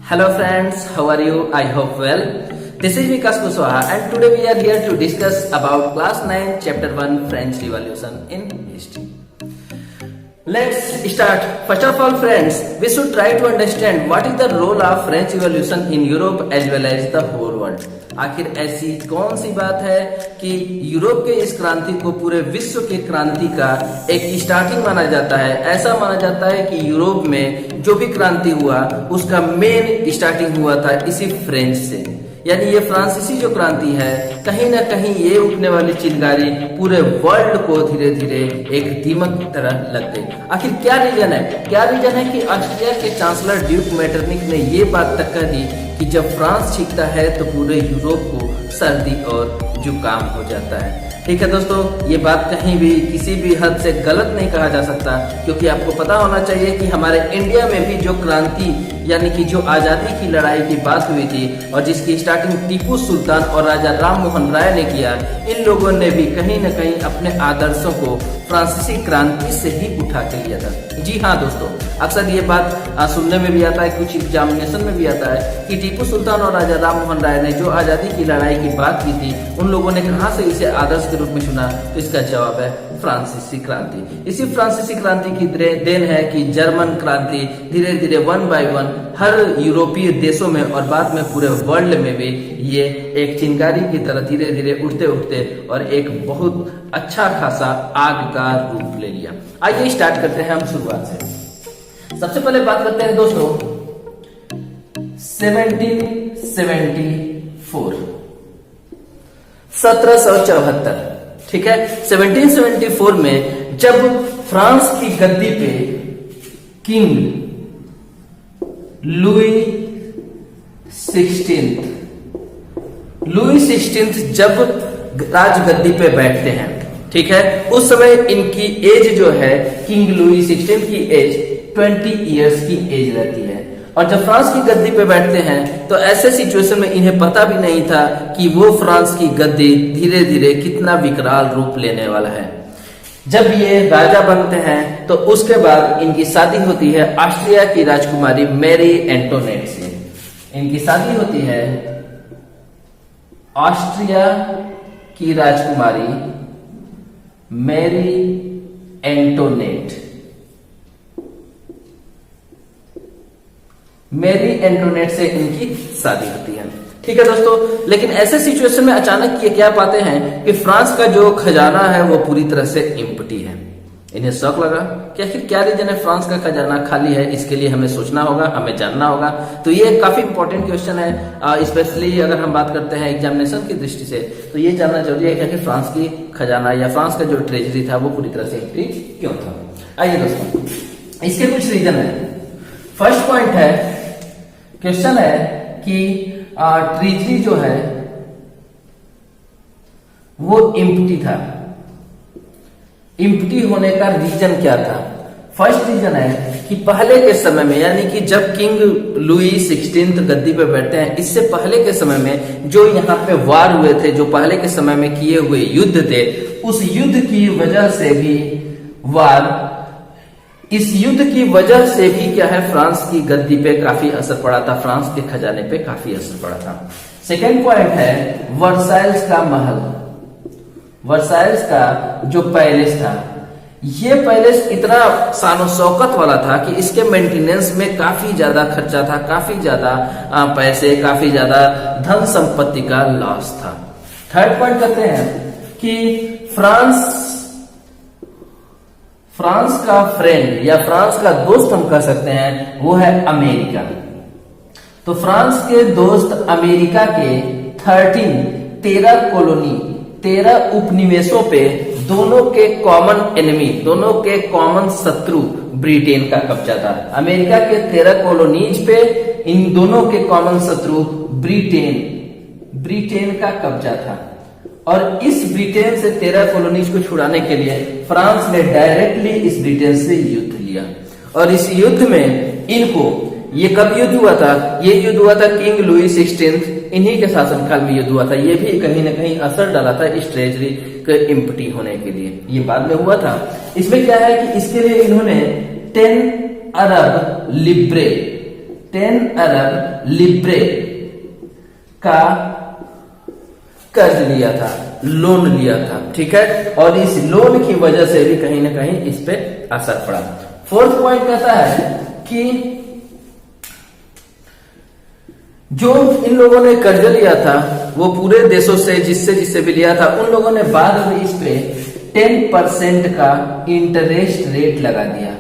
Hello friends, how are you? I hope well. This is Vikas Kushwaha and today we are here to discuss about class 9 chapter 1 French Revolution in history. Let's start. First of all friends, we should try to understand what is the role of French Revolution in Europe as well as the whole world. आखिर ऐसी कौन सी बात है कि Europe के इस क्रांति को पूरे विश्व के क्रांति का एक स्टार्टिंग माना जाता है। ऐसा माना जाता है कि यूरोप में जो भी क्रांति हुआ उसका मेन स्टार्टिंग हुआ था इसी फ्रेंच से, यानी ये फ्रांसीसी जो क्रांति है कहीं ना कहीं ये उठने वाली चिंगारी पूरे वर्ल्ड को धीरे धीरे एक दीमक की तरह लग गई। आखिर क्या रीजन है कि ऑस्ट्रिया के चांसलर ड्यूक मेटरनिक ने ये बात तक कह दी कि जब फ्रांस छींकता है तो पूरे यूरोप को सर्दी और जुकाम हो जाता है। ठीक है दोस्तों, ये बात कहीं भी किसी भी हद से गलत नहीं कहा जा सकता, क्योंकि आपको पता होना चाहिए कि हमारे इंडिया में भी जो क्रांति यानी कि जो आजादी की लड़ाई की बात हुई थी और जिसकी स्टार्टिंग टीपू सुल्तान और राजा राम मोहन राय ने किया, इन लोगों ने भी कहीं न कहीं अपने आदर्शों को फ्रांसीसी क्रांति से ही उठा के लिया था। जी हाँ दोस्तों, अक्सर ये बात सुनने में भी आता है, कुछ एग्जामिनेशन में भी आता है कि टीपू सुल्तान और राजा राम मोहन राय ने जो आजादी की लड़ाई की बात की थी उन लोगों ने कहाँ से इसे आदर्श के रूप में चुना, तो इसका जवाब है फ्रांसीसी क्रांति। इसी फ्रांसीसी क्रांति की देन है कि जर्मन क्रांति धीरे धीरे वन बाय वन हर यूरोपीय देशों में और बाद में पूरे वर्ल्ड में भी ये एक चिंगारी की तरह धीरे धीरे उठते उठते और एक बहुत अच्छा खासा आग का रूप ले लिया। आइए स्टार्ट करते हैं हम शुरुआत से। सबसे पहले बात करते हैं दोस्तों 1774। ठीक है, 1774 में जब फ्रांस की गद्दी पे किंग लुई 16 जब राजगद्दी पे बैठते हैं, ठीक है, उस समय इनकी एज जो है किंग लुई 16 की एज 20 इयर्स की एज रहती है। और जब फ्रांस की गद्दी पे बैठते हैं तो ऐसे सिचुएशन में इन्हें पता भी नहीं था कि वो फ्रांस की गद्दी धीरे धीरे कितना विकराल रूप लेने वाला है। जब ये राजा बनते हैं तो उसके बाद इनकी शादी होती है ऑस्ट्रिया की राजकुमारी मैरी एंटोनेट से। इनकी शादी होती है ऑस्ट्रिया की राजकुमारी मैरी एंटोनेट से इनकी शादी होती है। ठीक है दोस्तों, लेकिन ऐसे सिचुएशन में अचानक ये क्या पाते हैं कि फ्रांस का जो खजाना है वो पूरी तरह से एम्प्टी है। इन्हें शौक लगा कि आखिर क्या रीजन है फ्रांस का खजाना खाली है, इसके लिए हमें सोचना होगा, हमें जानना होगा। तो ये काफी इंपॉर्टेंट क्वेश्चन है, स्पेशली अगर हम बात करते हैं एग्जामिनेशन की दृष्टि से, तो ये जानना जरूरी है कि फ्रांस की खजाना या फ्रांस का जो ट्रेजरी था वो पूरी तरह से एम्प्टी क्यों था। आइए दोस्तों, इसके कुछ रीजन है। फर्स्ट पॉइंट है, क्वेश्चन है कि ट्रेजरी जो है वो एम्प्टी था। एम्प्टी होने का रीजन क्या था? फर्स्ट रीजन है कि पहले के समय में, यानी कि जब किंग लुई 16 गद्दी पे बैठते हैं, इससे पहले के समय में जो यहाँ पे वार हुए थे, जो पहले के समय में किए हुए युद्ध थे, उस युद्ध की वजह से भी इस युद्ध की वजह से भी क्या है, फ्रांस की गद्दी पे काफी असर पड़ा था, फ्रांस के खजाने पे काफी असर पड़ा था। सेकेंड पॉइंट है वर्साइल्स का महल। वर्साइल्स का जो पैलेस था, ये पैलेस इतना शानो शौकत वाला था कि इसके मेंटेनेंस में काफी ज्यादा खर्चा था, काफी ज्यादा पैसे, काफी ज्यादा धन संपत्ति का लॉस था। थर्ड पॉइंट कहते हैं कि फ्रांस का फ्रेंड या फ्रांस का दोस्त हम कह सकते हैं वो है अमेरिका। तो फ्रांस के दोस्त अमेरिका के 13 कॉलोनी, 13 उपनिवेशों पे दोनों के कॉमन एनिमी, दोनों के कॉमन शत्रु ब्रिटेन का कब्जा था। अमेरिका के 13 कॉलोनीज पे इन दोनों के कॉमन शत्रु ब्रिटेन का कब्जा था। और इस ब्रिटेन से 13 कॉलोनीज को छुड़ाने के लिए फ्रांस ने डायरेक्टली इस ब्रिटेन से युद्ध लिया। और इस युद्ध में इनको, ये कब युद्ध हुआ था? ये युद्ध हुआ था किंग लुई 16 इन्हीं के शासनकाल में युद्ध हुआ था। ये भी कहीं ना कहीं असर डाला था इस ट्रेजरी के एम्प्टी होने के लिए, ये बाद में हुआ था। इसमें क्या है कि इसके लिए इन्होंने 10 अरब लिब्रे 10 अरब लिब्रे का कर्ज लिया था, लोन लिया था, ठीक है, और इस लोन की वजह से भी कहीं ना कहीं इस पे असर पड़ा। फोर्थ पॉइंट कहता है कि जो इन लोगों ने कर्ज लिया था वो पूरे देशों से जिससे भी लिया था, उन लोगों ने बाद में इस पे 10% का इंटरेस्ट रेट लगा दिया,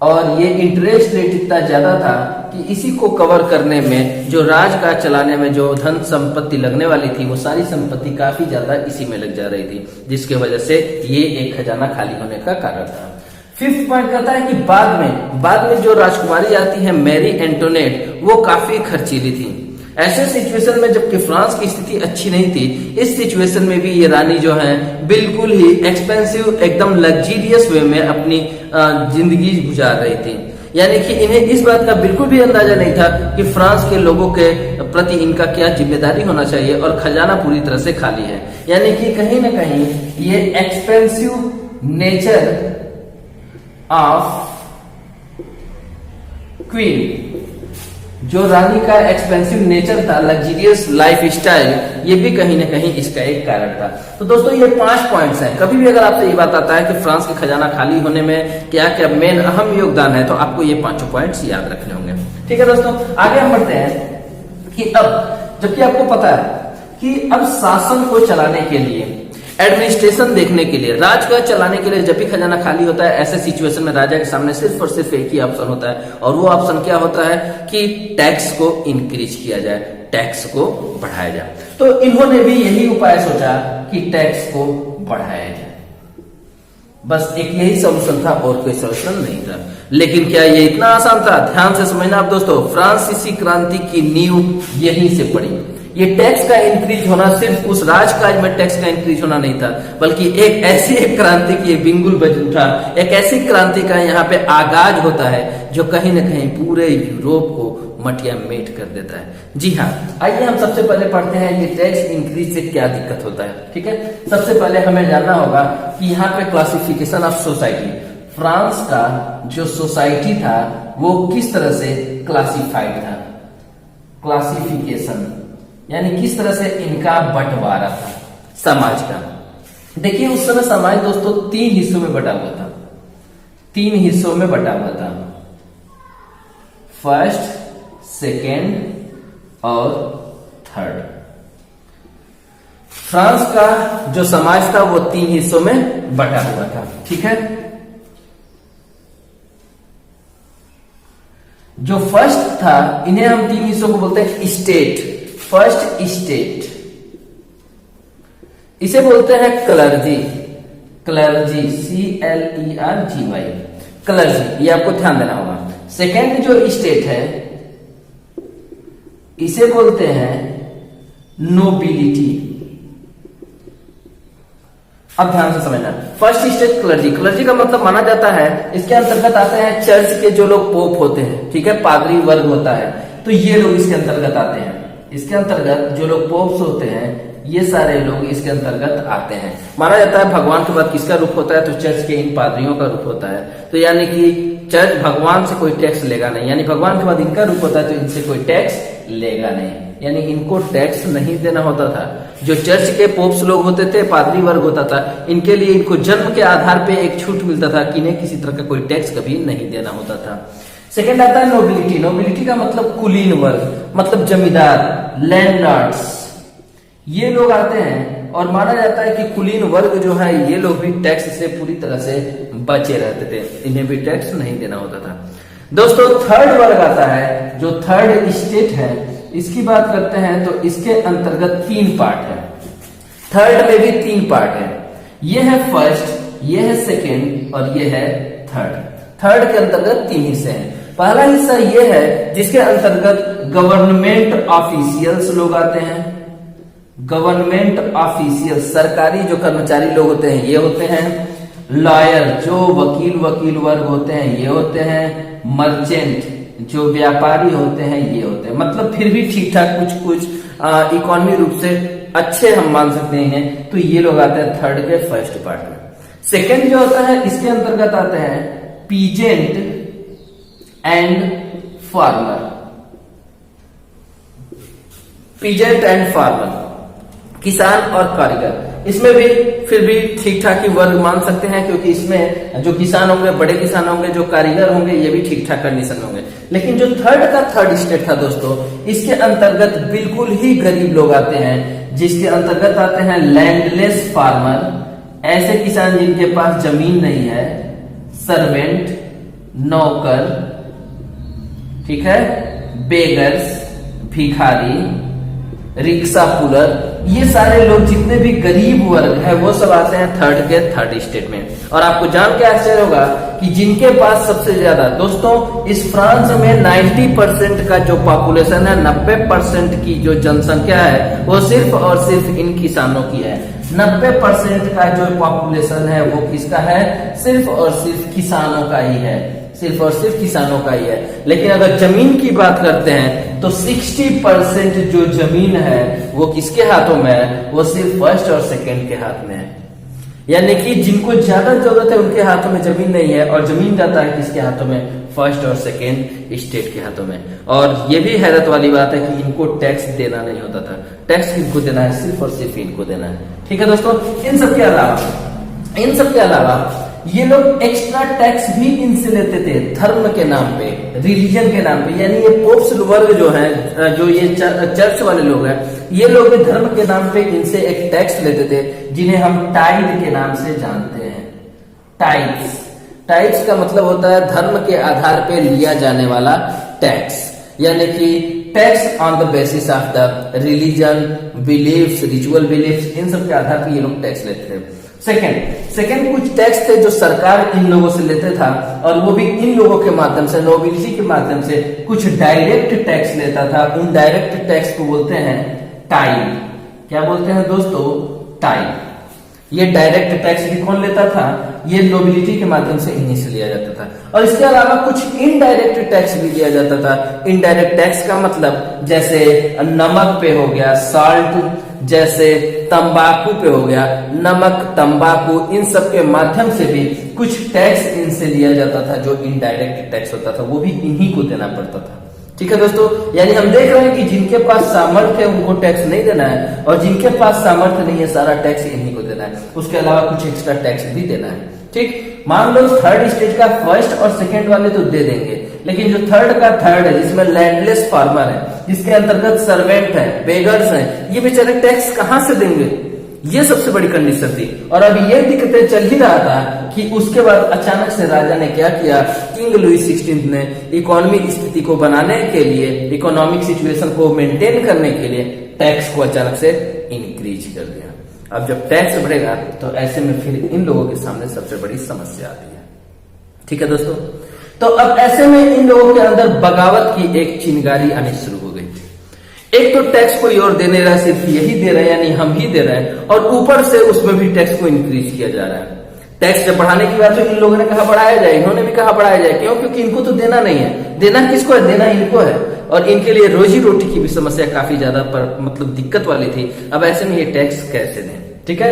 और ये इंटरेस्ट रेट इतना ज्यादा था कि इसी को कवर करने में, जो राज का चलाने में जो धन संपत्ति लगने वाली थी, वो सारी संपत्ति काफी ज्यादा इसी में लग जा रही थी, जिसकी वजह से ये एक खजाना खाली होने का कारण था। फिफ्थ पॉइंट कहता है कि बाद में जो राजकुमारी आती है मैरी एंटोनेट, वो काफी खर्चीली थी। ऐसे सिचुएशन में जबकि फ्रांस की स्थिति अच्छी नहीं थी, इस सिचुएशन में भी ये रानी जो है बिल्कुल ही एक्सपेंसिव, एकदम लग्जीरियस वे में अपनी जिंदगी गुजार रही थी। यानी कि इन्हें इस बात का बिल्कुल भी अंदाजा नहीं था कि फ्रांस के लोगों के प्रति इनका क्या जिम्मेदारी होना चाहिए, और खजाना पूरी तरह से खाली है। यानी कि कहीं ना कहीं ये एक्सपेंसिव नेचर ऑफ क्वीन, जो रानी का एक्सपेंसिव नेचर था, लग्जरियस लाइफ स्टाइल, ये भी कहीं ना कहीं इसका एक कारण था। तो दोस्तों ये 5 पॉइंट्स हैं। कभी भी अगर आपसे ये बात आता है कि फ्रांस का खजाना खाली होने में क्या क्या मेन अहम योगदान है, तो आपको ये 5 पॉइंट्स याद रखने होंगे। ठीक है दोस्तों, आगे हम बढ़ते हैं कि अब जबकि आपको पता है कि अब शासन को चलाने के लिए, एडमिनिस्ट्रेशन देखने के लिए, राज का चलाने के लिए जब भी खजाना खाली होता है, ऐसे सिचुएशन में राजा के सामने सिर्फ और सिर्फ एक ही ऑप्शन होता है, और वो ऑप्शन क्या होता है कि टैक्स को इंक्रीज किया जाए, टैक्स को बढ़ाया जाए। तो इन्होंने भी यही उपाय सोचा कि टैक्स को बढ़ाया जाए। बस एक यही सोल्यूशन था, और कोई सोल्यूशन नहीं था। लेकिन क्या ये इतना आसान था? ध्यान से समझना आप दोस्तों, फ्रांसीसी क्रांति की नींव यहीं से पड़ी। ये टैक्स का इंक्रीज होना सिर्फ उस राजकाज में टैक्स का इंक्रीज होना नहीं था, बल्कि एक ऐसी क्रांति की बिंगुल बज उठा, एक ऐसी क्रांति का यहाँ पे आगाज होता है जो कहीं ना कहीं पूरे यूरोप को मटिया मेट कर देता है। जी हाँ, आइए हम सबसे पहले पढ़ते हैं ये टैक्स इंक्रीज से क्या दिक्कत होता है। ठीक है, सबसे पहले हमें जानना होगा कि यहाँ पे क्लासिफिकेशन ऑफ सोसाइटी, फ्रांस का जो सोसाइटी था वो किस तरह से क्लासिफाइड था। क्लासिफिकेशन यानी किस तरह से इनका बंटवारा था समाज का। देखिए उस समय समाज दोस्तों 3 हिस्सों में बटा हुआ था, 3 हिस्सों में बटा हुआ था, फर्स्ट, सेकेंड और थर्ड। फ्रांस का जो समाज था वो 3 हिस्सों में बटा हुआ था। ठीक है, जो फर्स्ट था, इन्हें हम 3 हिस्सों को बोलते हैं स्टेट। फर्स्ट स्टेट, इसे बोलते हैं क्लर्जी। क्लर्जी CLERGY, क्लर्जी, ये आपको ध्यान देना होगा। सेकेंड जो स्टेट है इसे बोलते हैं नोबिलिटी। अब ध्यान से समझना, फर्स्ट स्टेट क्लर्जी, क्लर्जी का मतलब माना जाता है, इसके अंतर्गत आते हैं चर्च के जो लोग पोप होते हैं, ठीक है, पादरी वर्ग होता है, तो ये लोग इसके अंतर्गत आते हैं। इसके अंतर्गत जो लोग पोप्स होते हैं, ये सारे लोग इसके अंतर्गत आते हैं। माना जाता है भगवान के बाद किसका रूप होता है, तो चर्च के इन पादरियों का रूप होता है। तो यानी कि चर्च भगवान से कोई टैक्स लेगा नहीं, यानी भगवान के बाद इनका रूप होता है तो इनसे कोई टैक्स लेगा नहीं, यानी इनको टैक्स नहीं देना होता था। जो चर्च के पोप्स लोग होते थे, पादरी वर्ग होता था, इनके लिए इनको जन्म के आधार पे एक छूट मिलता था कि इन्हें किसी तरह का कोई टैक्स कभी नहीं देना होता था। सेकेंड आता है नोबिलिटी। नोबिलिटी का मतलब कुलीन वर्ग, मतलब जमींदार, लैंडलॉर्ड्स, ये लोग आते हैं, और माना जाता है कि कुलीन वर्ग जो है ये लोग भी टैक्स से पूरी तरह से बचे रहते थे, इन्हें भी टैक्स नहीं देना होता था। दोस्तों थर्ड वर्ग आता है, जो थर्ड स्टेट है, इसकी बात करते हैं तो इसके अंतर्गत 3 पार्ट है। थर्ड में भी 3 पार्ट है, ये है फर्स्ट, ये है सेकेंड और ये है थर्ड। थर्ड के अंतर्गत 3 हिस्से हैं। पहला हिस्सा ये है जिसके अंतर्गत गवर्नमेंट ऑफिशियल्स लोग आते हैं। गवर्नमेंट ऑफिशियल, सरकारी जो कर्मचारी लोग होते हैं ये होते हैं। लॉयर, जो वकील वर्ग होते हैं ये होते हैं। मर्चेंट, जो व्यापारी होते हैं ये होते हैं। मतलब फिर भी ठीक ठाक कुछ इकोनॉमी रूप से अच्छे हम मान सकते हैं, तो ये लोग आते हैं थर्ड के फर्स्ट पार्ट में। सेकेंड जो होता है इसके अंतर्गत आते हैं peasant and farmer. Peasant and farmer, किसान और कारीगर। इसमें भी फिर भी ठीक ठाक ही वर्ग मान सकते हैं, क्योंकि इसमें जो किसान होंगे, बड़े किसान होंगे, जो कारीगर होंगे, ये भी ठीक ठाक कंडीशन होंगे। लेकिन जो थर्ड स्टेट था दोस्तों, इसके अंतर्गत बिल्कुल ही गरीब लोग आते हैं, जिसके अंतर्गत आते हैं लैंडलेस फार्मर, ऐसे किसान जिनके पास जमीन नहीं है, सर्वेंट, नौकर, ठीक है, बेगर्स, भिखारी, रिक्शा पुलर, ये सारे लोग जितने भी गरीब वर्ग है वो सब आते हैं थर्ड स्टेट में। और आपको जान के आश्चर्य होगा कि जिनके पास सबसे ज्यादा, दोस्तों इस फ्रांस में 90% का जो पॉपुलेशन है, 90% की जो जनसंख्या है, वो सिर्फ और सिर्फ इन किसानों की है। 90% का जो पॉपुलेशन है वो किसका है? सिर्फ और सिर्फ किसानों का ही है, सिर्फ और सिर्फ किसानों का ही है। लेकिन अगर जमीन की बात करते हैं तो 60% जो जमीन है वो किसके हाथों में है? वो सिर्फ फर्स्ट और सेकंड के हाथ में है। यानी कि जिनको ज्यादा जरूरत है उनके हाथों में जमीन नहीं है, और जमीन जाता है किसके हाथों में? फर्स्ट और सेकंड स्टेट के हाथों में। और ये भी हैरत वाली बात है कि इनको टैक्स देना नहीं होता था। टैक्स किनको देना है? सिर्फ और सिर्फ इनको देना है। ठीक है दोस्तों, इन सब के अलावा ये लोग एक्स्ट्रा टैक्स भी इनसे लेते थे, धर्म के नाम पे, रिलीजन के नाम पे। यानी ये पोप्स वर्ग जो है, जो ये चर्च वाले लोग हैं, ये लोग भी धर्म के नाम पे इनसे एक टैक्स लेते थे, जिन्हें हम टाइड के नाम से जानते हैं। टाइड्स का मतलब होता है धर्म के आधार पे लिया जाने वाला टैक्स, यानी कि tax on the basis of the religion, beliefs, ritual beliefs, इन सब के आधार पे ये लोग टैक्स लेते थे। सेकंड कुछ टैक्स थे जो सरकार इन लोगों से लेते था, और वो भी इन लोगों के माध्यम से, नोबिलिटी के माध्यम से कुछ डायरेक्ट टैक्स लेता था। उन डायरेक्ट टैक्स को बोलते हैं टाइड। क्या बोलते हैं दोस्तों? टाइड। ये डायरेक्ट टैक्स भी कौन लेता था? ये नोबिलिटी के माध्यम से इन्हीं से लिया जाता था। और इसके अलावा कुछ इनडायरेक्ट टैक्स भी लिया जाता था। इनडायरेक्ट टैक्स का मतलब जैसे नमक पे हो गया, साल्ट, जैसे तंबाकू पे हो गया, नमक, तंबाकू, इन सब के माध्यम से भी कुछ टैक्स इनसे लिया जाता था, जो इनडायरेक्ट टैक्स होता था, वो भी इन्हीं को देना पड़ता था। ठीक है दोस्तों, यानी हम देख रहे हैं कि जिनके पास सामर्थ्य है उनको टैक्स नहीं देना है, और जिनके पास सामर्थ्य नहीं है सारा टैक्स इन्हीं को देना है। उसके अलावा कुछ एक्स्ट्रा टैक्स भी देना है। ठीक, मान लो थर्ड स्टेट का फर्स्ट और सेकंड वाले तो दे देंगे, लेकिन जो थर्ड है, जिसमें लैंडलेस फार्मर है, जिसके अंतर्गत सर्वेंट है, बेगर्स हैं, ये बेचारे टैक्स कहां से देंगे? ये सबसे बड़ी कंडीशन थी। और अभी ये दिक्कतें चल ही रहा था कि उसके बाद अचानक से राजा ने क्या किया? किंग लुई 16 ने इकोनॉमिक स्थिति को बनाने के लिए, इकोनॉमिक सिचुएशन को मेंटेन करने के लिए टैक्स को अचानक से इंक्रीज कर दिया। अब जब टैक्स बढ़ेगा तो ऐसे में फिर इन लोगों के सामने सबसे बड़ी समस्या आती है। ठीक है दोस्तों, तो अब ऐसे में इन लोगों के अंदर बगावत की एक चिंगारी आनी शुरू हो गई। एक तो टैक्स कोई और दे नहीं रहा, सिर्फ यही दे रहा है, यानी हम ही दे रहे हैं, और ऊपर से उसमें भी टैक्स को इंक्रीज किया जा रहा है। टैक्स जब बढ़ाने की बात तो इन लोगों ने कहा बढ़ाया जाए, इन्होंने भी कहा बढ़ाया जाए। क्यों? क्योंकि इनको तो देना नहीं है। देना किसको है? देना इनको है, और इनके लिए रोजी रोटी की भी समस्या काफी ज्यादा मतलब दिक्कत वाली थी। अब ऐसे में ये टैक्स कैसे दें? ठीक है,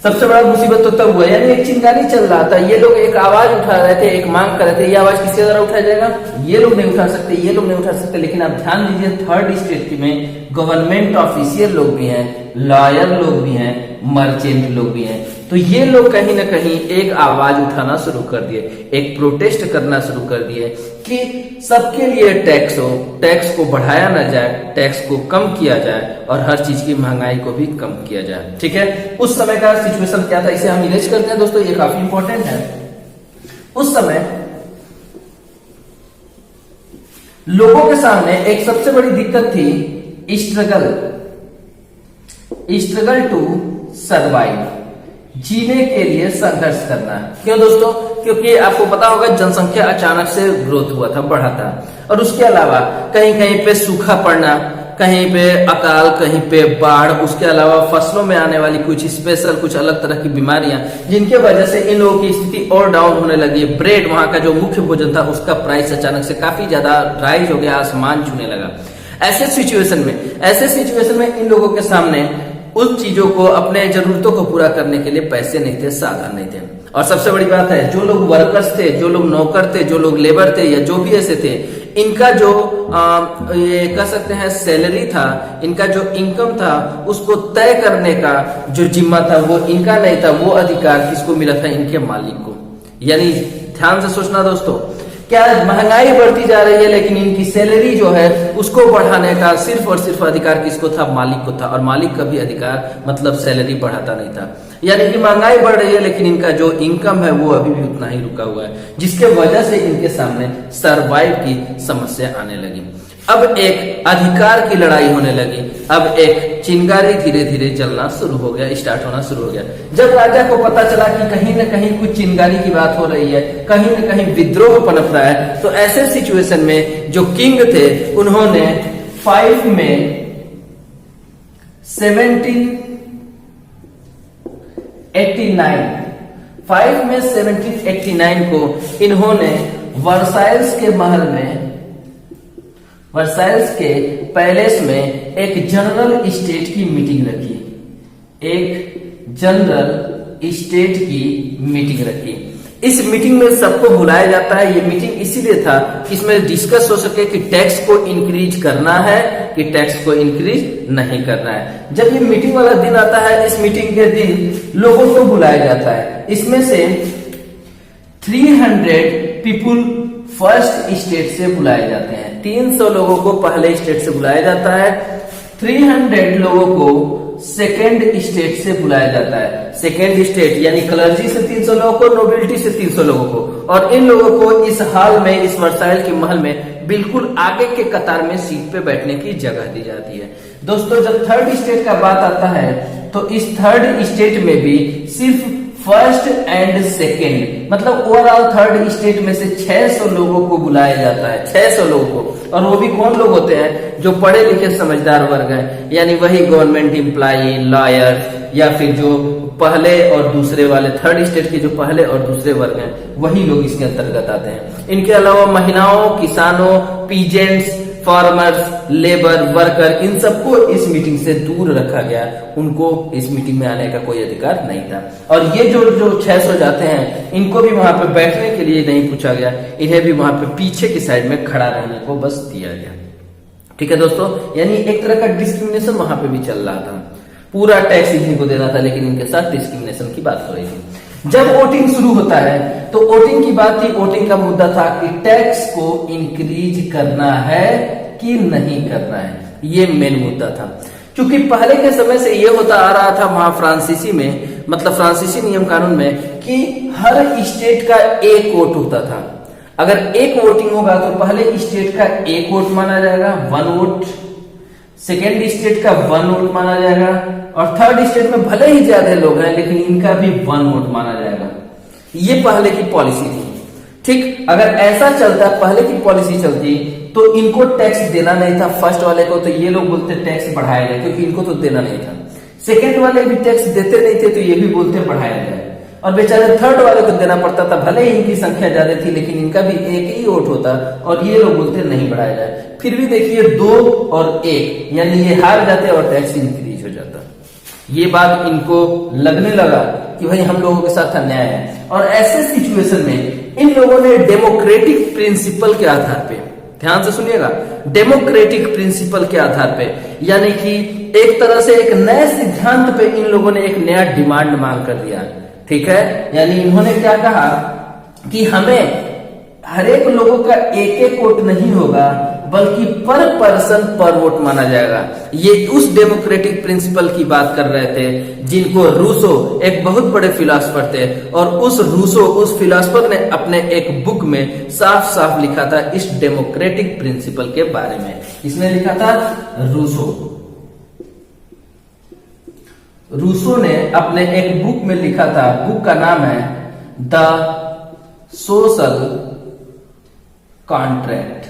सबसे बड़ा मुसीबत तो तब हुआ, यानी एक चिंगारी चल रहा था। ये लोग एक आवाज उठा रहे थे, एक मांग कर रहे थे। ये आवाज किसके द्वारा उठाया जाएगा? ये लोग नहीं उठा सकते, ये लोग नहीं उठा सकते। लेकिन आप ध्यान दीजिए, थर्ड स्टेट में गवर्नमेंट ऑफिशियल लोग भी हैं, लॉयर लोग भी हैं, मर्चेंट लोग भी हैं। तो ये लोग कहीं ना कहीं एक आवाज उठाना शुरू कर दिए, एक प्रोटेस्ट करना शुरू कर दिए कि सबके लिए टैक्स हो, टैक्स को बढ़ाया ना जाए, टैक्स को कम किया जाए, और हर चीज की महंगाई को भी कम किया जाए। ठीक है, उस समय का सिचुएशन क्या था, इसे हम इमेज करते हैं दोस्तों, ये काफी इंपॉर्टेंट है। उस समय लोगों के सामने एक सबसे बड़ी दिक्कत थी, स्ट्रगल टू सर्वाइव, जीने के लिए संघर्ष करना। क्यों दोस्तों? क्योंकि आपको पता होगा जनसंख्या अचानक से ग्रोथ हुआ था, बढ़ा था, और उसके अलावा कहीं कहीं पे सूखा पड़ना, कहीं पे अकाल, कहीं पे बाढ़, उसके अलावा फसलों में आने वाली कुछ स्पेशल, कुछ अलग तरह की बीमारियां, जिनके वजह से इन लोगों की स्थिति और डाउन होने लगी। ब्रेड, वहां का जो मुख्य भोजन था, उसका प्राइस अचानक से काफी ज्यादा राइज हो गया, आसमान छूने लगा। ऐसे सिचुएशन में इन लोगों के सामने उन चीजों को, अपने जरूरतों को पूरा करने के लिए पैसे नहीं थे, साधन नहीं थे। और सबसे बड़ी बात है, जो लोग वर्कर्स थे, जो लोग नौकर थे, जो लोग लेबर थे, या जो भी ऐसे थे, इनका जो ये कह सकते हैं सैलरी था, इनका जो इनकम था, उसको तय करने का जो जिम्मा था वो इनका नहीं था, वो अधिकार किसको मिला था? इनके मालिक को। यानी ध्यान से सोचना दोस्तों, क्या महंगाई बढ़ती जा रही है लेकिन इनकी सैलरी जो है उसको बढ़ाने का सिर्फ और सिर्फ अधिकार किसको था? मालिक को था। और मालिक का भी अधिकार मतलब सैलरी बढ़ाता नहीं था। यानी कि महंगाई बढ़ रही है लेकिन इनका जो इनकम है वो अभी भी उतना ही रुका हुआ है, जिसके वजह से इनके सामने सरवाइव की समस्या आने लगी। अब एक अधिकार की लड़ाई होने लगी, अब एक चिंगारी धीरे धीरे जलना शुरू हो गया, स्टार्ट होना शुरू हो गया। जब राजा को पता चला कि कहीं न कहीं कुछ चिंगारी की बात हो रही है, कहीं न कहीं विद्रोह पनप रहा है, तो ऐसे सिचुएशन में जो किंग थे उन्होंने 5 में 1789 को इन्होंने वर्साइल्स के महल में, वर्साइल्स के पैलेस में एक जनरल स्टेट की मीटिंग रखी। एक जनरल स्टेट की मीटिंग रखी। इस मीटिंग में सबको बुलाया जाता है। ये मीटिंग इसीलिए था कि इसमें डिस्कस हो सके कि टैक्स को इंक्रीज करना है कि टैक्स को इंक्रीज नहीं करना है। जब ये मीटिंग वाला दिन आता है, इस मीटिंग के दिन लोगों को बुलाया जाता है। इसमें से 300 पीपुल फर्स्ट स्टेट से बुलाए जाते हैं। 300 लोगों को पहले स्टेट से बुलाया जाता है, 300 लोगों को सेकेंड स्टेट से बुलाया जाता है। सेकेंड स्टेट यानी क्लर्जी से 300 लोगों को, नोबिलिटी से 300 लोगों को, और इन लोगों को इस हाल में, इस वर्साइल के महल में बिल्कुल आगे के कतार में सीट पे बैठने की जगह दी जाती है। दोस्तों, जब थर्ड स्टेट का बात आता है तो इस थर्ड स्टेट में भी सिर्फ फर्स्ट एंड सेकेंड, मतलब ओवरऑल थर्ड स्टेट में से 600 लोगों को बुलाया जाता है। 600 लोगों को, और वो भी कौन लोग होते हैं? जो पढ़े लिखे समझदार वर्ग हैं, यानी वही गवर्नमेंट एम्प्लॉय, लॉयर, या फिर जो पहले और दूसरे वाले, थर्ड स्टेट के जो पहले और दूसरे वर्ग हैं, वही लोग इसके अंतर्गत आते हैं। इनके अलावा महिलाओं, किसानों, पीजेंट्स, फार्मर्स, लेबर, वर्कर, इन सबको इस मीटिंग से दूर रखा गया। उनको इस मीटिंग में आने का कोई अधिकार नहीं था। और ये जो 600 जाते हैं, इनको भी वहां पे बैठने के लिए नहीं पूछा गया, इन्हें भी वहां पे पीछे की साइड में खड़ा रहने को बस दिया गया। ठीक है दोस्तों, यानी एक तरह का डिस्क्रिमिनेशन वहां पे भी चल रहा था। पूरा टैक्स इन्हीं को देना था, लेकिन इनके साथ डिस्क्रिमिनेशन की बात हो रही थी। जब वोटिंग शुरू होता है तो वोटिंग की बात थी, वोटिंग का मुद्दा था कि टैक्स को इंक्रीज करना है कि नहीं करना है, ये मेन मुद्दा था। क्योंकि पहले के समय से ये होता आ रहा था वहां फ्रांसीसी में, मतलब फ्रांसीसी नियम कानून में, कि हर स्टेट का एक वोट होता था। अगर एक वोटिंग होगा तो पहले स्टेट का एक वोट माना जाएगा, 1 वोट, सेकेंड स्टेट का 1 वोट माना जाएगा, और थर्ड स्टेट में भले ही ज्यादा लोग हैं लेकिन इनका भी 1 वोट माना जाएगा। ये पहले की पॉलिसी थी। ठीक, अगर ऐसा चलता, पहले की पॉलिसी चलती, तो इनको टैक्स देना नहीं था फर्स्ट वाले को, तो ये लोग बोलते टैक्स बढ़ाया जाए, क्योंकि इनको तो देना नहीं था। सेकेंड वाले भी टैक्स देते नहीं थे, तो ये भी बोलते बढ़ाया जाए, और बेचारे थर्ड वाले को देना पड़ता था। भले ही इनकी संख्या ज्यादा थी लेकिन इनका भी एक ही वोट होता, और ये लोग बोलते नहीं बढ़ाया जाए। फिर भी देखिए 2 और 1, यानी ये हार जाते और टैक्स इंक्रीज हो जाता। ये बात इनको लगने लगा कि भाई हम लोगों के साथ अन्याय है, और ऐसे सिचुएशन में इन लोगों ने डेमोक्रेटिक प्रिंसिपल के आधार पे, ध्यान से सुनिएगा, डेमोक्रेटिक प्रिंसिपल के आधार पे, यानी कि एक तरह से एक नए सिद्धांत पे इन लोगों ने एक नया डिमांड मांग कर दिया। ठीक है, यानी इन्होंने क्या कहा कि हमें हर एक लोगों का एक एक वोट नहीं होगा, बल्कि पर पर्सन पर वोट माना जाएगा। ये उस डेमोक्रेटिक प्रिंसिपल की बात कर रहे थे जिनको रूसो, एक बहुत बड़े फिलोसफर थे, और उस रूसो, उस फिलोसफर ने अपने एक बुक में साफ साफ लिखा था इस डेमोक्रेटिक प्रिंसिपल के बारे में। इसने लिखा था रूसो। रूसो ने अपने एक बुक में लिखा था, बुक का नाम है द सोशल कॉन्ट्रैक्ट।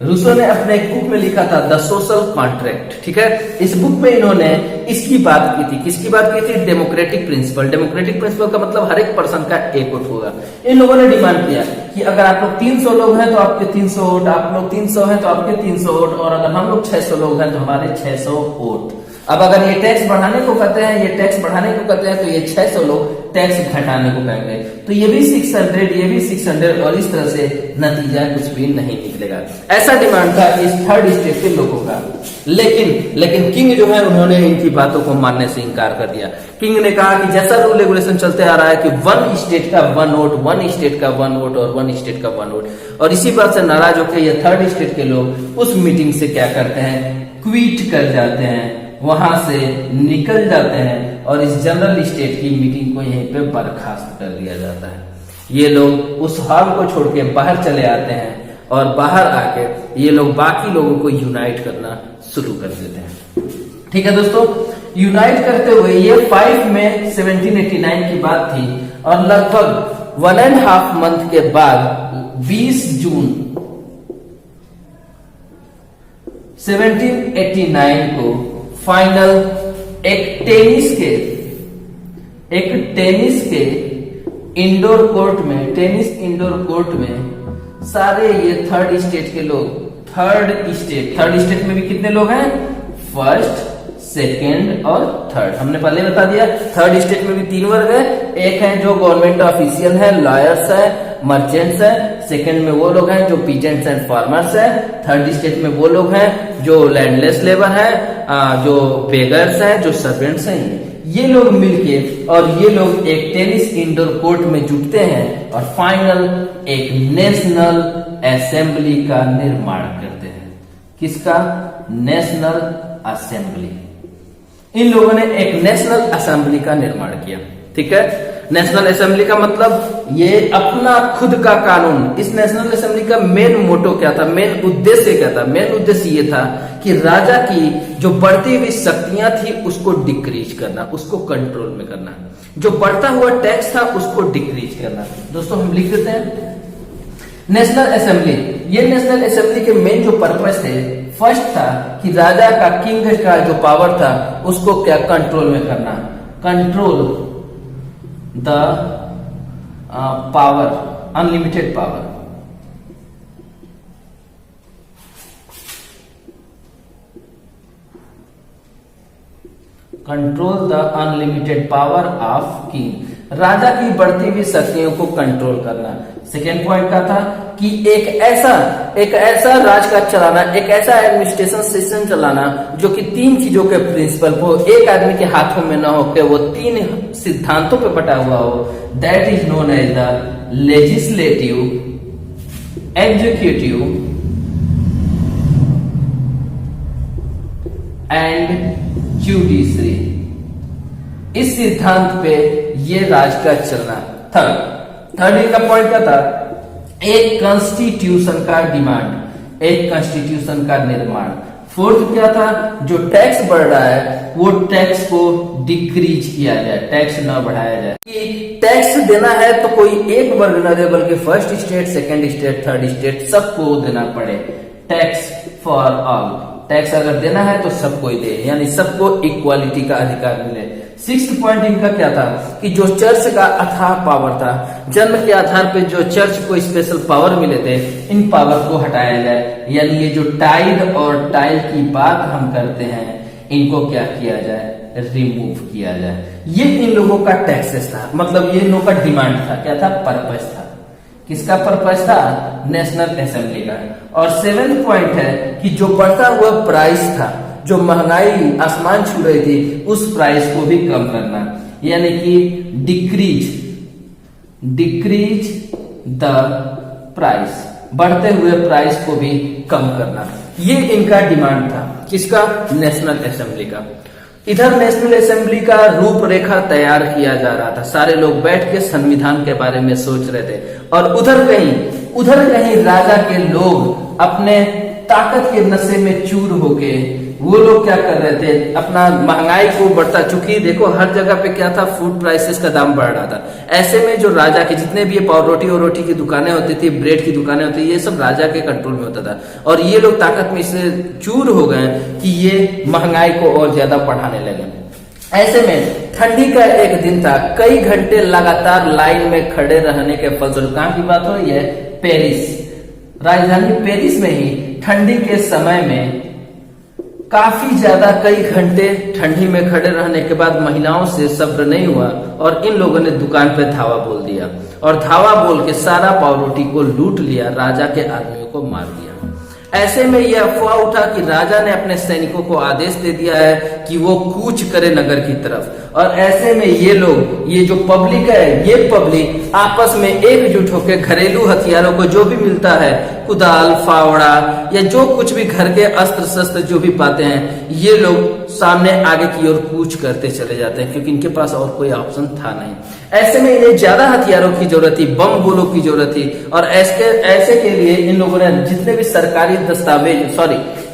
रूसो ने अपने एक बुक में लिखा था द सोशल कॉन्ट्रैक्ट। ठीक है, इस बुक में इन्होंने इसकी बात की थी। किसकी बात की थी? Democratic principal. डेमोक्रेटिक प्रिंसिपल का मतलब हर एक पर्सन का एक वोट होगा। इन लोगों ने डिमांड किया कि अगर आप लोग 300 लोग हैं तो आपके 300 वोट, आप लोग 300 हैं तो आपके 300 वोट, और अगर हम लोग 600 लोग हैं तो हमारे 600 वोट। अब अगर ये टैक्स बढ़ाने को कहते हैं, ये टैक्स बढ़ाने को कहते हैं, तो ये 600 लोग टैक्स घटाने को कहेंगे, तो ये भी 600, ये भी 600, और इस तरह से नतीजा कुछ भी नहीं निकलेगा। ऐसा डिमांड था इस थर्ड स्टेट के लोगों का। लेकिन किंग जो है उन्होंने इनकी बातों को मानने से इनकार कर दिया। किंग ने कहा कि जैसा रूल रेगुलेशन चलते आ रहा है कि 1 स्टेट का 1 वोट, 1 स्टेट का 1 वोट और 1 स्टेट का 1 वोट, और इसी बात से नाराज होकर ये थर्ड स्टेट के लोग उस मीटिंग से क्या करते हैं, क्विट कर जाते हैं, वहां से निकल जाते हैं और इस जनरल स्टेट की मीटिंग को यहीं पे बर्खास्त कर दिया जाता है। ये लोग उस हॉल को छोड़ के बाहर चले आते हैं और बाहर आके ये लोग बाकी लोगों को यूनाइट करना शुरू कर देते हैं। ठीक है दोस्तों, यूनाइट करते हुए ये 5 मई 1789 की बात थी और लगभग 1.5 मंथ के बाद 20 जून 1789 को फाइनल एक टेनिस के इंडोर कोर्ट में सारे ये थर्ड स्टेट के लोग, थर्ड स्टेट में भी कितने लोग हैं, फर्स्ट, सेकेंड और थर्ड, हमने पहले बता दिया। थर्ड स्टेट में भी 3 वर्ग है, एक है जो गवर्नमेंट ऑफिशियल है, लॉयर्स है, मर्चेंट्स है, सेकंड में वो लोग हैं जो पीजेंट्स एंड फार्मर्स है, थर्ड स्टेट में वो लोग हैं जो लैंडलेस लेबर है, जो बेगर्स हैं, जो सर्वेंट्स हैं। ये लोग मिलके और ये लोग एक टेनिस इंडोर कोर्ट में जुटते हैं और फाइनल एक नेशनल असेंबली का निर्माण करते हैं। किसका? National assembly. इन लोगों ने एक नेशनल असेंबली का निर्माण किया। ठीक है, नेशनल असेंबली का मतलब ये अपना खुद का कानून। इस नेशनल असेंबली का मेन मोटो क्या था, मेन उद्देश्य क्या था? मेन उद्देश्य ये था कि राजा की जो बढ़ती हुई शक्तियां थी उसको डिक्रीज करना, उसको कंट्रोल में करना, जो बढ़ता हुआ टैक्स था उसको डिक्रीज करना। दोस्तों हम लिख देते हैं नेशनल असेंबली। ये नेशनल असेंबली के मेन जो पर्पस थे, फर्स्ट था कि राजा का, किंग का जो पावर था उसको क्या कंट्रोल में करना, control the power, unlimited power. Control the unlimited power of king, राजा की बढ़ती हुई शक्तियों को कंट्रोल करना। सेकेंड पॉइंट का था कि एक ऐसा राजकाज चलाना, एक ऐसा एडमिनिस्ट्रेशन सिस्टम चलाना जो कि 3 चीजों के प्रिंसिपल हो, एक आदमी के हाथों में ना हो के वो 3 सिद्धांतों पे बटा हुआ हो। That is known as the legislative, executive and judiciary. इस सिद्धांत पे ये राजकाज चलना। थर्ड इनका पॉइंट क्या था? एक कॉन्स्टिट्यूशन का डिमांड, एक कॉन्स्टिट्यूशन का निर्माण। फोर्थ क्या था? जो टैक्स बढ़ रहा है वो टैक्स को डिक्रीज किया जाए, टैक्स न बढ़ाया जाए। कि टैक्स देना है तो कोई एक वर्ग न दे, बल्कि first state, second state, third state सबको देना पड़े। टैक्स फॉर ऑल, टैक्स अगर देना है तो सबको ही दे, यानी सबको इक्वालिटी का अधिकार मिले। 6th पॉइंट इनका क्या था कि जो चर्च का अथाह पावर था, जन्म के आधार पे जो चर्च को स्पेशल पावर मिले थे, इन पावर को हटाया जाए। यानी ये जो टाइड और टाइल की बात हम करते हैं, इनको क्या किया जाए? रिमूव किया जाए। ये इन लोगों का टैक्सेस था, मतलब ये इन लोगों का डिमांड था। क्या था? पर्पस था। किसका पर्पस था? नेशनल असेंबली का। और 7th पॉइंट है कि जो बढ़ता हुआ प्राइस था, जो महंगाई आसमान छू रही थी, उस प्राइस को भी कम करना, यानी कि डिक्रीज द प्राइस, बढ़ते हुए प्राइस को भी कम करना। ये इनका डिमांड था। किसका? नेशनल असेंबली का। इधर नेशनल असेंबली का रूपरेखा तैयार किया जा रहा था, सारे लोग बैठ के संविधान के बारे में सोच रहे थे। और उधर कहीं राजा के लोग अपने ताकत के नशे में चूर होके वो लोग क्या कर रहे थे? अपना महंगाई को बढ़ता, चूंकि देखो हर जगह पे क्या था, फूड प्राइसेस का दाम बढ़ रहा था। ऐसे में जो राजा के जितने भी पाव रोटी और रोटी की दुकानें होती थी, ब्रेड की दुकानें होती थी, ये सब राजा के कंट्रोल में होता था। और ये लोग ताकत में इससे चूर हो गए कि ये महंगाई को और ज्यादा बढ़ाने लगे। ऐसे में ठंडी का एक दिन था, कई घंटे लगातार लाइन में खड़े रहने के फलस्वरूप, कहां की बात हो रही है? पेरिस, राजधानी पेरिस में ही ठंडी के समय में काफी ज्यादा कई घंटे ठंडी में खड़े रहने के बाद महिलाओं से सब्र नहीं हुआ और इन लोगों ने दुकान पे धावा बोल दिया और धावा बोल के सारा पावरोटी को लूट लिया, राजा के आदमियों को मार दिया। ऐसे में यह अफवाह उठा कि राजा ने अपने सैनिकों को आदेश दे दिया है कि वो कूच करे नगर की तरफ, और ऐसे में ये लोग, ये जो पब्लिक है, ये पब्लिक आपस में एकजुट होकर घरेलू हथियारों को जो भी मिलता है, कुदाल, फावड़ा या जो कुछ भी घर के अस्त्र शस्त्र जो भी पाते हैं, ये लोग सामने आगे की ओर कूच करते चले जाते हैं, क्योंकि इनके पास और कोई ऑप्शन था नहीं। ऐसे में इन्हें ज्यादा हथियारों की जरूरत थी, बम गोलों की जरूरत थी, और ऐसे के लिए इन लोगों ने जितने भी सरकारी दस्तावेज,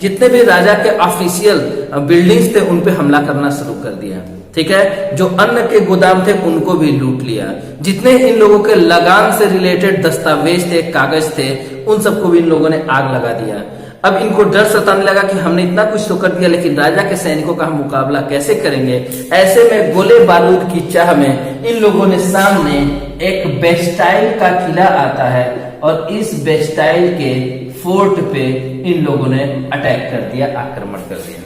जितने भी राजा के ऑफिशियल बिल्डिंग्स थे उन पे हमला करना शुरू कर दिया। ठीक है, जो अन्न के गोदाम थे उनको भी लूट लिया। जितने इन लोगों के लगान से रिलेटेड दस्तावेज थे, कागज थे, उन सबको भी इन लोगों ने आग लगा दिया। अब इनको डर सताने लगा कि हमने इतना कुछ तो कर दिया, लेकिन राजा के सैनिकों का हम मुकाबला कैसे करेंगे। ऐसे में गोले बारूद की चाह में इन लोगों ने सामने एक बेस्टाइल का किला आता है और इस बेस्टाइल के फोर्ट पे इन लोगों ने अटैक कर दिया, आक्रमण कर दिया।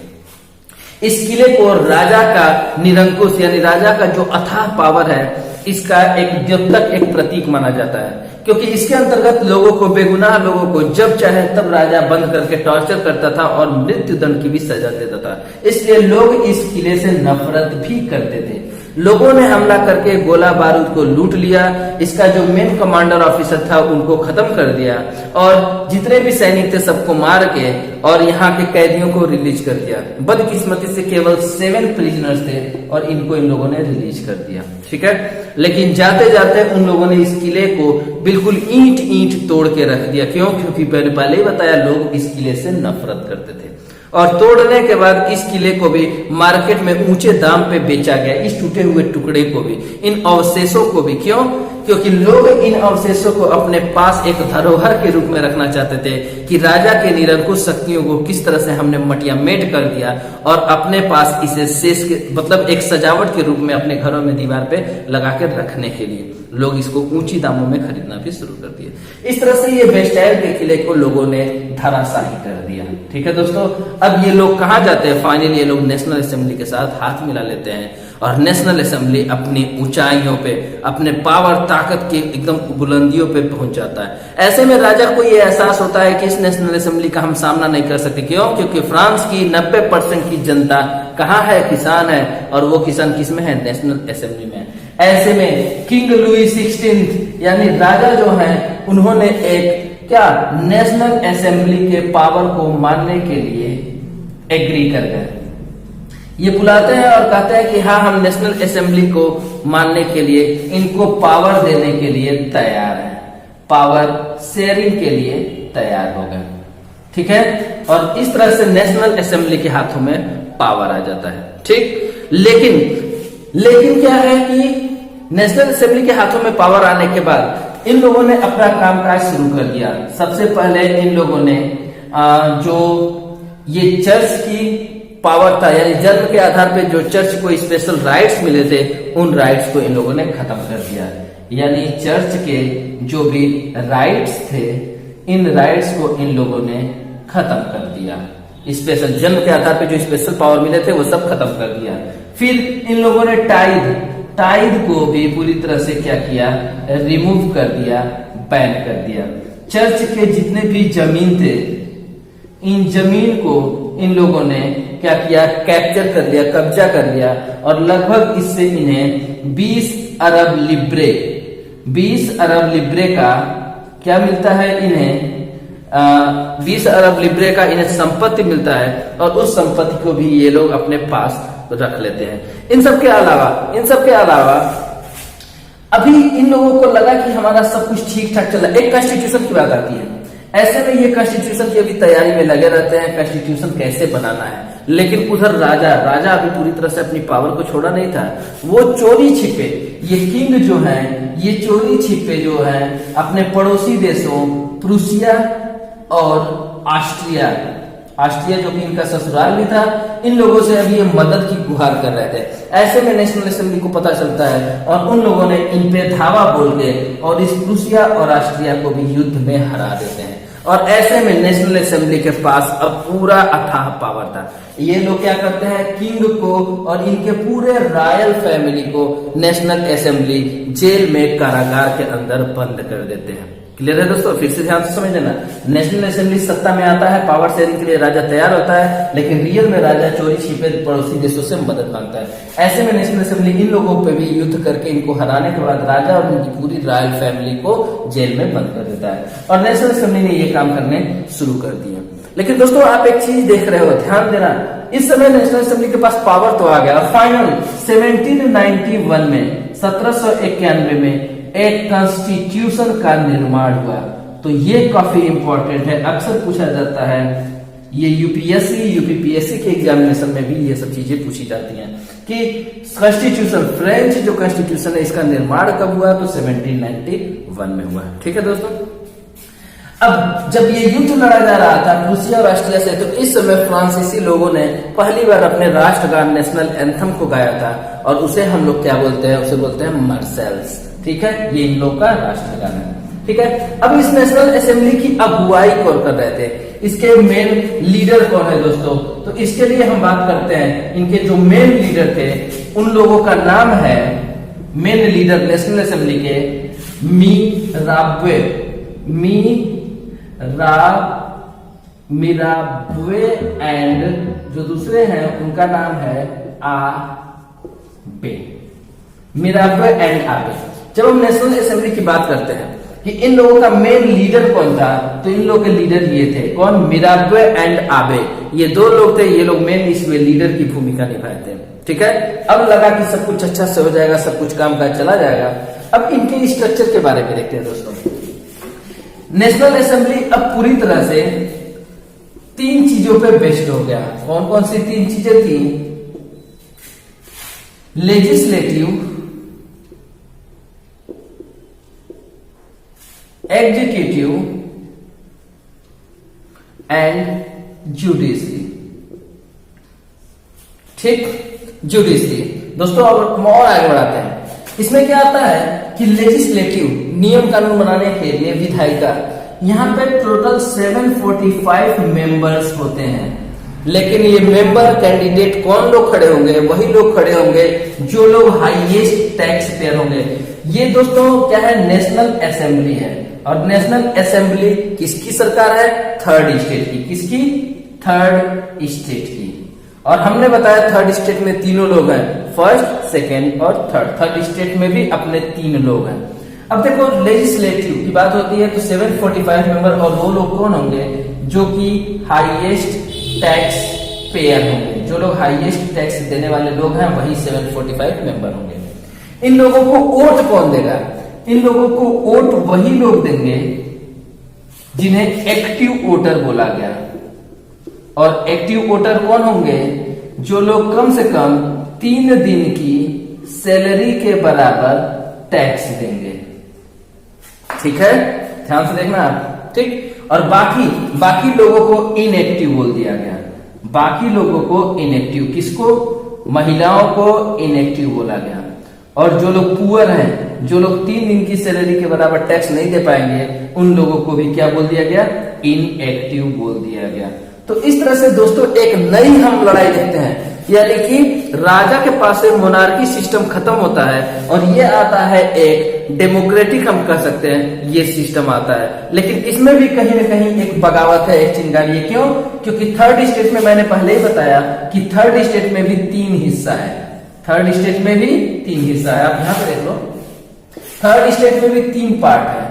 इस किले को राजा का निरंकुश यानी राजा का जो अथाह पावर है, इसका एक जब तक एक प्रतीक माना जाता है, क्योंकि इसके अंतर्गत लोगों को, बेगुनाह लोगों को जब चाहे तब राजा बंद करके टॉर्चर करता था और मृत्यु दंड की भी सजा देता था। इसलिए लोग इस किले से नफरत भी करते थे। लोगों ने हमला करके गोला बारूद को लूट लिया, इसका जो मेन कमांडर ऑफिसर था उनको खत्म कर दिया और जितने भी सैनिक थे सबको मार के और यहाँ के कैदियों को रिलीज कर दिया। बदकिस्मती से केवल 7 प्रिजनर्स थे और इनको इन लोगों ने रिलीज कर दिया। ठीक है, लेकिन जाते जाते उन लोगों ने इस किले को बिल्कुल ईंट ईंट तोड़ के रख दिया। क्यों? क्योंकि मैंने पहले ही बताया, लोग इस किले से नफरत करते थे। और तोड़ने के बाद इस किले को भी मार्केट में ऊंचे दाम पे बेचा गया, इस टूटे हुए टुकड़े को भी, इन अवशेषों को भी। क्यों? क्योंकि लोग इन अवशेषों को अपने पास एक धरोहर के रूप में रखना चाहते थे कि राजा के निरंकुश शक्तियों को किस तरह से हमने मटियामेट कर दिया और अपने पास इसे शेष के मतलब एक सजावट के रूप में अपने घरों में दीवार पे लगा के रखने के लिए लोग इसको ऊंची दामों में खरीदना भी शुरू कर दिए। इस तरह से ये बेस्टाइल के किले को लोगों ने धराशाही कर दिया। ठीक है दोस्तों, अब ये लोग कहाँ जाते हैं? फाइनली ये लोग नेशनल असेंबली के साथ हाथ मिला लेते हैं और नेशनल असेंबली अपनी ऊंचाइयों पे, अपने पावर ताकत के एकदम बुलंदियों पे पहुंच जाता है। ऐसे में राजा को ये एहसास होता है कि इस नेशनल असेंबली का हम सामना नहीं कर सकते। क्यों? क्योंकि फ्रांस की 90% की जनता कहाँ है? किसान है, और वो किसान किस में है? नेशनल असेंबली में। ऐसे में किंग लुई 16 यानी राजा जो है, उन्होंने एक नेशनल असेंबली के पावर को मानने के लिए एग्री कर गए। ये बुलाते हैं और कहते हैं कि हाँ, हम नेशनल असेंबली को मानने के लिए, इनको पावर देने के लिए तैयार हैं, पावर शेयरिंग के लिए तैयार हो गए। ठीक है, और इस तरह से नेशनल असेंबली के हाथों में पावर आ जाता है। ठीक, लेकिन क्या है कि नेशनल असेंबली के हाथों में पावर आने के बाद इन लोगों ने अपना कामकाज शुरू कर दिया। सबसे पहले इन लोगों ने जो ये चर्च की पावर था, यानी जन्म के आधार पे जो चर्च को स्पेशल राइट्स मिले थे, उन राइट्स को इन लोगों ने खत्म कर दिया। यानी चर्च के जो भी राइट्स थे, इन राइट्स को इन लोगों ने खत्म कर दिया। स्पेशल जन्म के आधार पे जो स्पेशल पावर मिले थे वो सब खत्म कर दिया। फिर इन लोगों ने टाइड को भी पूरी तरह से क्या किया? रिमूव कर दिया, बैन कर दिया। चर्च के जितने भी जमीन थे, इन जमीन को इन लोगों ने क्या किया? कैप्चर कर लिया, कब्जा कर लिया, और लगभग इससे इन्हें 20 अरब लिब्रे का क्या मिलता है? इन्हें 20 अरब लिब्रे का इन्हें संपत्ति मिलता है, और उस संपत्ति को भी ये लोग अपने पास रख लेते हैं। इन सब के अलावा अभी इन लोगों को लगा कि हमारा सब कुछ ठीक ठाक चल रहा है। एक कॉन्स्टिट्यूशन की बात आती है। ऐसे में ये कॉन्स्टिट्यूशन की अभी तैयारी में लगे रहते हैं, कॉन्स्टिट्यूशन कैसे बनाना है। लेकिन उधर राजा अभी पूरी तरह से अपनी पावर को छोड़ा नहीं था। वो चोरी छिपे, ये किंग जो है, ये चोरी छिपे जो है अपने पड़ोसी देशों प्रूसिया और ऑस्ट्रिया जो कि इनका ससुराल भी था, इन लोगों से अभी ये मदद की गुहार कर रहे थे। ऐसे में नेशनल असेंबली को पता चलता है और उन लोगों ने इन पे धावा बोल के और इस प्रूसिया और ऑस्ट्रिया को भी युद्ध में हरा देते हैं। और ऐसे में नेशनल असेंबली के पास अब पूरा अथाह पावर था। ये लोग क्या करते हैं, किंग को और इनके पूरे रॉयल फैमिली को नेशनल असेंबली जेल में कारागार के अंदर बंद कर देते हैं। क्लियर है दोस्तों, फिर से ध्यान से समझ लेना। नेशनल असेंबली सत्ता में आता है, पावर शेयरिंग के लिए राजा तैयार होता है, लेकिन रियल में राजा चोरी छिपे पड़ोसी देशों से मदद मांगता है। ऐसे में नेशनल असेंबली इन लोगों पे भी युद्ध करके इनको हराने के बाद राजा और उनकी पूरी रॉयल फैमिली को जेल में बंद कर देता है और नेशनल असेंबली ने ये काम करने शुरू कर दिया। लेकिन दोस्तों आप एक चीज देख रहे हो, ध्यान देना, इस समय नेशनल असेंबली के पास पावर तो आ गया और फाइनल 1791 में 1791 में एक कॉन्स्टिट्यूशन का निर्माण हुआ। तो ये काफी इंपॉर्टेंट है, अक्सर पूछा जाता है, ये यूपीएससी यूपीपीएससी के एग्जामिनेशन में भी ये सब चीजें पूछी जाती हैं कि कॉन्स्टिट्यूशन, फ्रेंच जो कॉन्स्टिट्यूशन है इसका निर्माण कब हुआ, तो 1791 में हुआ। ठीक है दोस्तों, अब जब ये युद्ध लड़ा जा रहा था रूसिया और ऑस्ट्रिया से, तो इस समय फ्रांसीसी लोगों ने पहली बार अपने राष्ट्रगान नेशनल एंथम को गाया था और उसे हम लोग क्या बोलते हैं, उसे बोलते हैं मार्शल्स। ठीक है, ये इन लोग का राष्ट्रगान है। ठीक है, अब इस नेशनल असेंबली की अगुवाई कौन कर रहे थे, इसके मेन लीडर कौन है दोस्तों, तो इसके लिए हम बात करते हैं, इनके जो मेन लीडर थे उन लोगों का नाम है, मेन लीडर नेशनल असेंबली के मिराब्वे एंड जो दूसरे हैं उनका नाम है आबे, मिराब्वे एंड आबे। जब हम नेशनल असेंबली की बात करते हैं कि इन लोगों का मेन लीडर कौन था, तो इन लोगों के लीडर ये थे, कौन, मिराब्वे एंड आबे। ये दो लोग थे, ये लोग मेन इसमें लीडर की भूमिका निभाए थे। ठीक है, अब लगा कि सब कुछ अच्छा से हो जाएगा, सब कुछ काम काज चला जाएगा। अब इनके स्ट्रक्चर के बारे में देखते हैं दोस्तों। नेशनल असेंबली अब पूरी तरह से 3 चीजों पे बेस्ड हो गया। कौन कौन सी 3 चीजें थी, लेजिस्लेटिव, एग्जीक्यूटिव एंड जुडिशरी। ठीक, जुडिशरी दोस्तों, अब हम और आगे बढ़ाते हैं। इसमें क्या आता है कि लेजिस्लेटिव, नियम कानून बनाने के लिए विधायिका, यहाँ पे टोटल 745 मेंबर्स होते हैं, लेकिन ये मेंबर कैंडिडेट कौन लोग खड़े होंगे, वही लोग खड़े होंगे जो लोग हाईएस्ट टैक्स पेयर होंगे। ये दोस्तों क्या है, नेशनल असेंबली है और नेशनल असेंबली किसकी सरकार है, थर्ड स्टेट की। किसकी, थर्ड स्टेट की। और हमने बताया थर्ड स्टेट में तीनों लोग हैं, फर्स्ट, सेकेंड और थर्ड। थर्ड स्टेट में भी अपने 3 लोग हैं। अब देखो लेजिस्लेटिव की बात होती है तो 745 मेंबर, और वो लोग कौन होंगे, जो कि हाईएस्ट टैक्स पेयर होंगे। जो लोग हाईएस्ट टैक्स देने वाले लोग हैं वही 745 मेंबर होंगे। इन लोगों को वोट कौन देगा, इन लोगों को वोट वही लोग देंगे जिन्हें एक्टिव वोटर बोला गया। और एक्टिव वोटर कौन होंगे, जो लोग कम से कम 3 दिन की सैलरी के बराबर टैक्स देंगे। ठीक है, ध्यान से देखना आप। ठीक, और बाकी लोगों को इनएक्टिव बोल दिया गया। बाकी लोगों को इनएक्टिव, किसको, महिलाओं को इनएक्टिव बोला गया। और जो लोग पुअर हैं, जो लोग 3 दिन की सैलरी के बराबर टैक्स नहीं दे पाएंगे, उन लोगों को भी क्या बोल दिया गया, इनएक्टिव बोल दिया गया। तो इस तरह से दोस्तों एक नई हम लड़ाई देखते हैं, यानी कि राजा के पास से मोनार्की सिस्टम खत्म होता है और ये आता है एक डेमोक्रेटिक, हम कह सकते हैं ये सिस्टम आता है। लेकिन इसमें भी कहीं ना कहीं एक बगावत है, एक चिंगारी है। क्यों, क्योंकि थर्ड स्टेट में मैंने पहले ही बताया कि थर्ड स्टेट में भी 3 हिस्सा है। थर्ड स्टेट में भी 3 हिस्सा है, आप यहां पे देख लो। थर्ड स्टेट में भी 3 पार्ट है।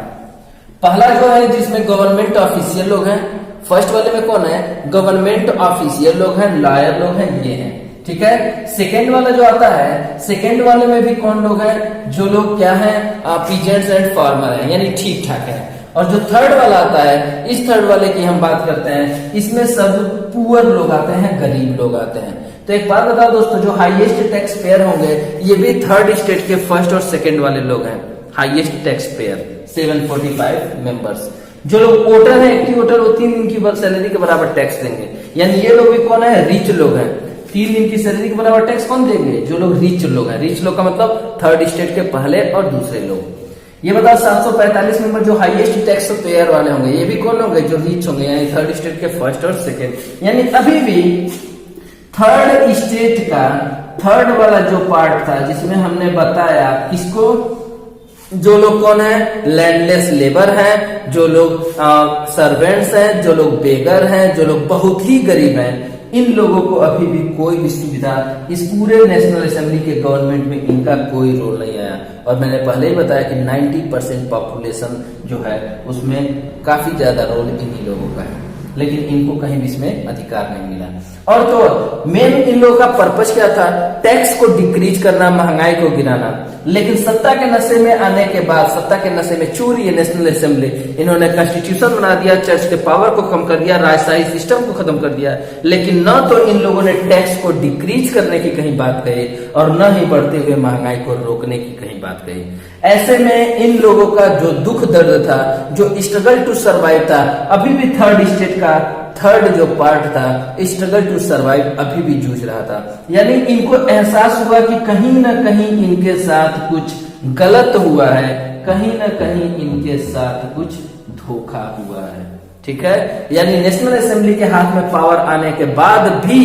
पहला जो है जिसमें गवर्नमेंट ऑफिशियल लोग हैं, फर्स्ट वाले में कौन है, गवर्नमेंट ऑफिशियल लोग हैं, लॉयर लोग हैं, ये हैं। ठीक है, सेकेंड वाला जो आता है, सेकेंड वाले में भी कौन लोग हैं, जो लोग क्या हैं, पीजेंट्स एंड फार्मर हैं, यानी ठीक ठाक है। और जो थर्ड वाला आता है, इस थर्ड वाले की हम बात करते हैं, इसमें सब पुअर लोग आते हैं, गरीब लोग आते हैं। तो एक बात बताओ दोस्तों, जो हाईएस्ट टैक्स पेयर होंगे ये भी थर्ड स्टेट के फर्स्ट और सेकेंड वाले लोग हैं, हाईएस्ट टैक्स पेयर 745 मेंबर्स। जो लोग वोटर हैं, एक्टिव वोटर, वो 3 दिन की सैलरी के बराबर टैक्स देंगे, यानी ये लोग भी कौन है, रिच लोग हैं। 3 दिन की सैलरी के बराबर टैक्स कौन देंगे, जो लोग रिच लोग हैं। रिच लोग का मतलब थर्ड स्टेट के पहले और दूसरे लोग। ये बताओ 745 मेंबर जो हाईएस्ट टैक्स पेयर वाले होंगे, ये भी कौन होंगे? जो रिच होंगे, यानी थर्ड स्टेट के फर्स्ट और सेकेंड। यानी अभी भी थर्ड स्टेट का थर्ड वाला जो पार्ट था, जिसमें हमने बताया किसको, जो लोग कौन है, लैंडलेस लेबर है, जो लोग सर्वेंट्स हैं, जो लोग बेगर हैं, जो लोग बहुत ही गरीब हैं, इन लोगों को अभी भी कोई भी सुविधा इस पूरे नेशनल असेंबली के गवर्नमेंट में इनका कोई रोल नहीं आया। और मैंने पहले ही बताया कि 90% पॉपुलेशन जो है उसमें काफी ज्यादा रोल इन्हीं लोगों का है, लेकिन इनको कहीं भी इसमें अधिकार नहीं मिला। और तो मेन इन लोगों का पर्पस क्या था? टैक्स को डिक्रीज करना, महंगाई को गिराना। लेकिन सत्ता के नशे में आने के बाद, सत्ता के नशे में चूरी है नेशनल असेंबली, इन्होंने कॉन्स्टिट्यूशन बना दिया, चर्च के पावर को कम कर दिया, राजशाही सिस्टम को खत्म कर दिया। लेकिन न तो इन लोगों ने टैक्स को डिक्रीज करने की कहीं बात कही और न ही बढ़ते हुए महंगाई को रोकने की कहीं बात कही। ऐसे में इन लोगों का जो दुख दर्द था, जो स्ट्रगल टू सर्वाइव था, अभी भी थर्ड स्टेट का थर्ड जो पार्ट था, स्ट्रगल टू सर्वाइव, अभी भी जूझ रहा था। यानी इनको एहसास हुआ कि कहीं ना कहीं इनके साथ कुछ गलत हुआ है, कहीं ना कहीं इनके साथ कुछ धोखा हुआ है। ठीक है, यानी नेशनल असेंबली के हाथ में पावर आने के बाद भी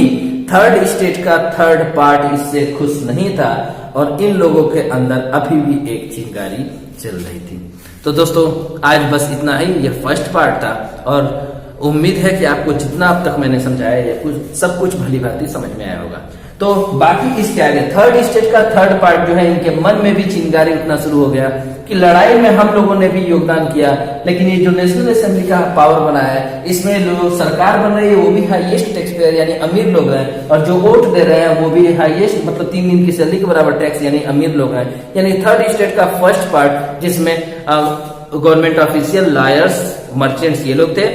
थर्ड स्टेट का थर्ड पार्ट इससे खुश नहीं था और इन लोगों के अंदर अभी भी एक चिंगारी चल रही थी। तो दोस्तों आज बस इतना ही, यह फर्स्ट पार्ट था और उम्मीद है कि आपको जितना अब तक मैंने समझाया ये सब कुछ भली भांति समझ में आया होगा। तो बाकी इसके आगे थर्ड स्टेट का थर्ड पार्ट जो है, इनके मन में भी चिंगारी उठना शुरू हो गया कि लड़ाई में हम लोगों ने भी योगदान किया, लेकिन ये जो नेशनल असेंबली का पावर बना है, इसमें जो सरकार बन रही है वो भी हाईएस्ट टैक्स पेयर यानी अमीर लोग हैं, और जो वोट दे रहे हैं वो भी हाईएस्ट, मतलब 3 दिन की सैलरी के बराबर टैक्स यानी अमीर लोग हैं। यानी थर्ड स्टेट का फर्स्ट पार्ट जिसमें गवर्नमेंट ऑफिशियल, लॉयर्स, मर्चेंट्स ये लोग थे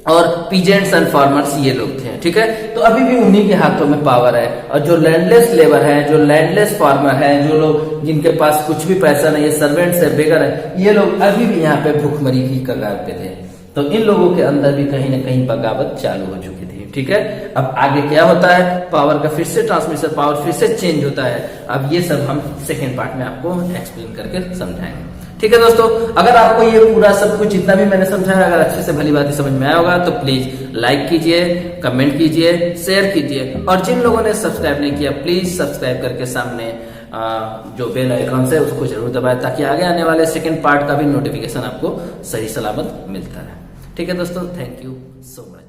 और पीजेंट्स एंड फार्मर्स ये लोग थे। ठीक है, तो अभी भी उन्हीं के हाथों में पावर है। और जो लैंडलेस लेबर है, जो लैंडलेस फार्मर है, जो लोग जिनके पास कुछ भी पैसा नहीं है, सर्वेंट्स है, बेगर है, ये लोग अभी भी यहाँ पे भूखमरी की कगार पे थे। तो इन लोगों के अंदर भी कहीं ना कहीं बगावत चालू हो चुकी थी। ठीक है, अब आगे क्या होता है, पावर का फिर से ट्रांसमिशन, पावर फिर से चेंज होता है। अब ये सब हम सेकेंड पार्ट में आपको एक्सप्लेन करके समझाएंगे। ठीक है दोस्तों, अगर आपको ये पूरा सब कुछ जितना भी मैंने समझाया अगर अच्छे से भली बात समझ में आया होगा तो प्लीज लाइक कीजिए, कमेंट कीजिए, शेयर कीजिए, और जिन लोगों ने सब्सक्राइब नहीं किया प्लीज सब्सक्राइब करके सामने जो बेल आइकन है उसको जरूर दबाएं, ताकि आगे आने वाले सेकंड पार्ट का भी नोटिफिकेशन आपको सही सलामत मिलता रहे। ठीक है दोस्तों, थैंक यू सो मच।